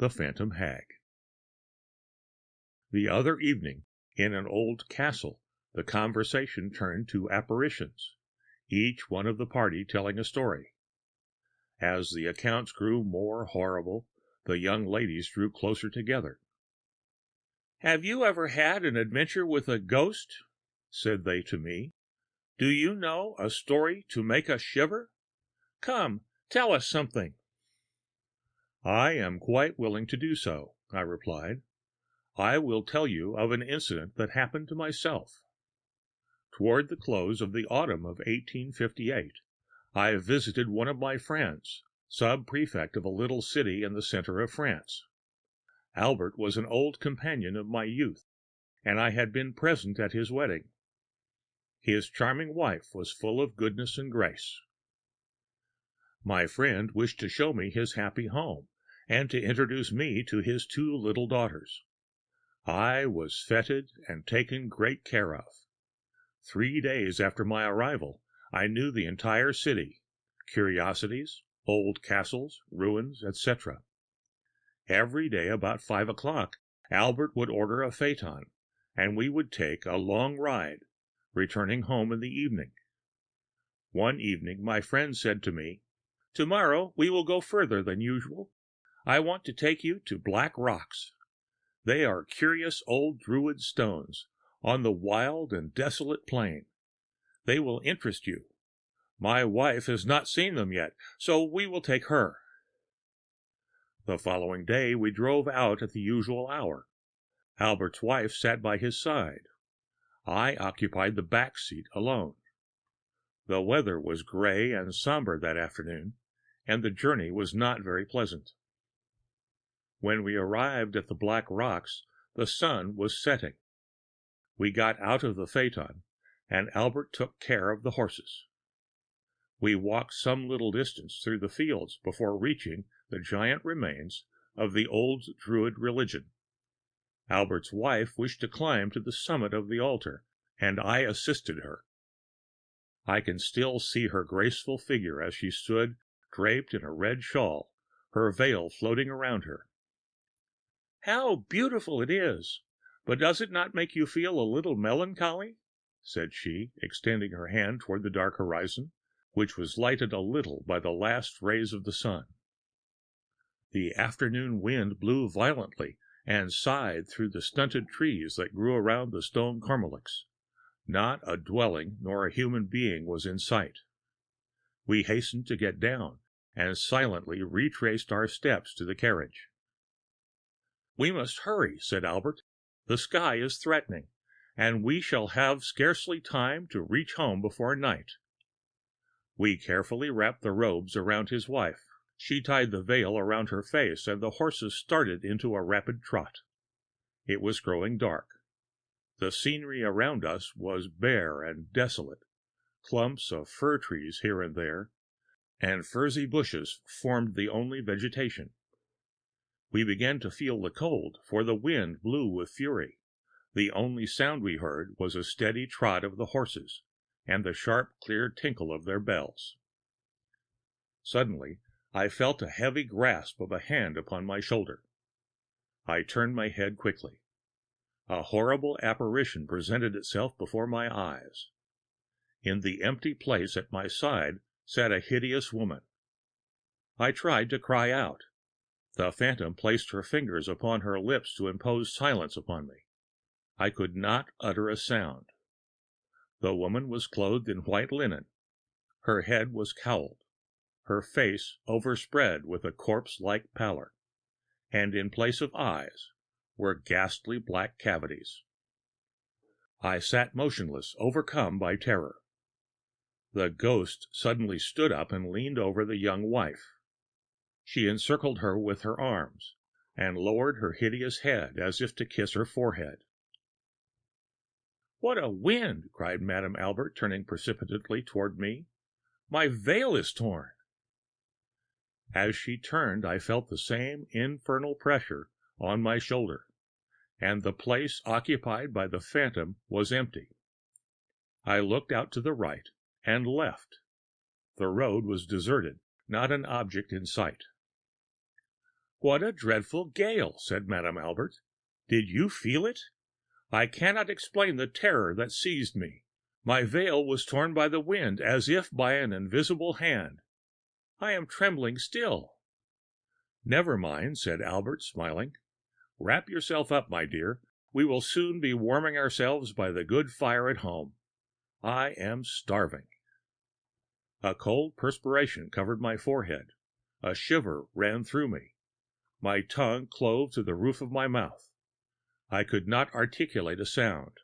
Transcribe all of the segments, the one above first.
the phantom hag. The other evening, in an old castle, the conversation turned to apparitions, each one of the party telling a story. As the accounts grew more horrible, the young ladies drew closer together. "Have you ever had an adventure with a ghost?" said they to me. "Do you know a story to make us shiver? Come, tell us something." "I am quite willing to do so," I replied. "I will tell you of an incident that happened to myself. Toward the close of the autumn of 1858, I visited one of my friends, sub-prefect of a little city in the center of France. Albert was an old companion of my youth, and I had been present at his wedding. His charming wife was full of goodness and grace. My friend wished to show me his happy home, and to introduce me to his two little daughters. I was feted and taken great care of. 3 days after my arrival, I knew the entire city, curiosities, old castles, ruins, etc. Every day about 5 o'clock, Albert would order a phaeton, and we would take a long ride, returning home in the evening. One evening my friend said to me, "Tomorrow we will go further than usual. I want to take you to Black Rocks. They are curious old Druid stones on the wild and desolate plain. They will interest you. My wife has not seen them yet, so we will take her." The following day we drove out at the usual hour. Albert's wife sat by his side. I occupied the back seat alone. The weather was gray and somber that afternoon, and the journey was not very pleasant. When we arrived at the Black Rocks, the sun was setting. We got out of the phaeton, and Albert took care of the horses. We walked some little distance through the fields before reaching the giant remains of the old Druid religion. Albert's wife wished to climb to the summit of the altar, and I assisted her. I can still see her graceful figure as she stood draped in a red shawl, her veil floating around her. "How beautiful it is! But does it not make you feel a little melancholy?" said she, extending her hand toward the dark horizon, which was lighted a little by the last rays of the sun. The afternoon wind blew violently and sighed through the stunted trees that grew around the stone cromlechs. Not a dwelling nor a human being was in sight. We hastened to get down, and silently retraced our steps to the carriage. "We must hurry," said Albert. "The sky is threatening, and we shall have scarcely time to reach home before night." We carefully wrapped the robes around his wife. She tied the veil around her face, and the horses started into a rapid trot. It was growing dark. The scenery around us was bare and desolate. Clumps of fir trees here and there, and furzy bushes formed the only vegetation. We began to feel the cold, for the wind blew with fury. The only sound we heard was a steady trot of the horses, and the sharp, clear tinkle of their bells. Suddenly I felt a heavy grasp of a hand upon my shoulder. I turned my head quickly. A horrible apparition presented itself before my eyes. In the empty place at my side sat a hideous woman. I tried to cry out. The phantom placed her fingers upon her lips to impose silence upon me. I could not utter a sound. The woman was clothed in white linen. Her head was cowled, her face overspread with a corpse-like pallor, and in place of eyes were ghastly black cavities. I sat motionless, overcome by terror. The ghost suddenly stood up and leaned over the young wife. She encircled her with her arms, and lowered her hideous head as if to kiss her forehead. "What a wind!" cried Madame Albert, turning precipitately toward me. "My veil is torn!" As she turned, I felt the same infernal pressure on my shoulder, and the place occupied by the phantom was empty. I looked out to the right and left. The road was deserted, not an object in sight. "What a dreadful gale!" said Madame Albert. "Did you feel it? I cannot explain the terror that seized me. My veil was torn by the wind as if by an invisible hand. I am trembling still." "Never mind," said Albert, smiling. "Wrap yourself up, my dear. We will soon be warming ourselves by the good fire at home. I am starving." A cold perspiration covered my forehead. A shiver ran through me. My tongue clove to the roof of my mouth. I could not articulate a sound.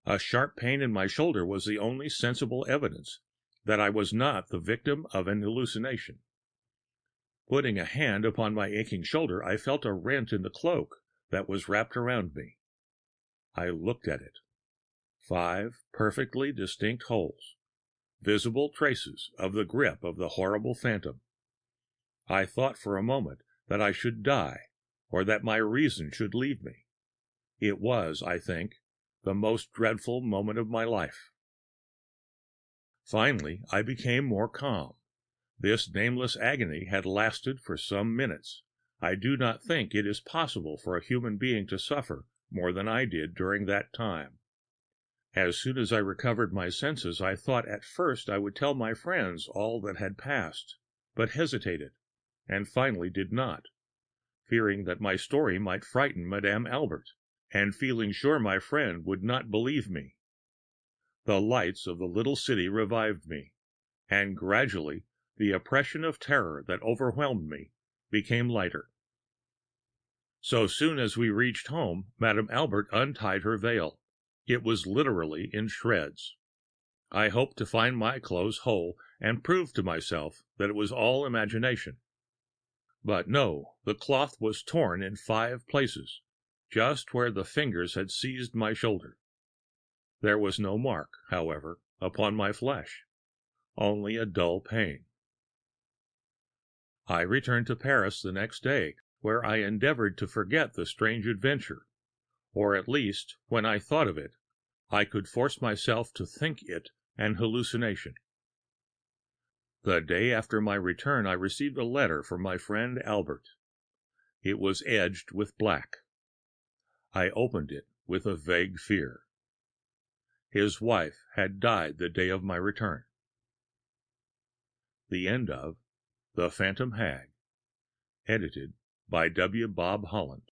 A sharp pain in my shoulder was the only sensible evidence that I was not the victim of an hallucination. Putting a hand upon my aching shoulder, I felt a rent in the cloak that was wrapped around me. I looked at it. 5 perfectly distinct holes, visible traces of the grip of the horrible phantom. I thought for a moment that I should die, or that my reason should leave me. It was, I think, the most dreadful moment of my life. Finally, I became more calm. This nameless agony had lasted for some minutes. I do not think it is possible for a human being to suffer more than I did during that time. As soon as I recovered my senses, I thought at first I would tell my friends all that had passed, but hesitated, and finally did not, fearing that my story might frighten Madame Albert, and feeling sure my friend would not believe me. The lights of the little city revived me, and gradually the oppression of terror that overwhelmed me became lighter. So soon as we reached home, Madame Albert untied her veil. It was literally in shreds. I hoped to find my clothes whole, and prove to myself that it was all imagination. But no, the cloth was torn in 5 places, just where the fingers had seized my shoulder. There was no mark, however, upon my flesh, only a dull pain. I returned to Paris the next day, where I endeavored to forget the strange adventure, or at least, when I thought of it, I could force myself to think it an hallucination. The day after my return I received a letter from my friend Albert. It was edged with black. I opened it with a vague fear. His wife had died the day of my return. The end of The Phantom Hag, edited by W. Bob Holland.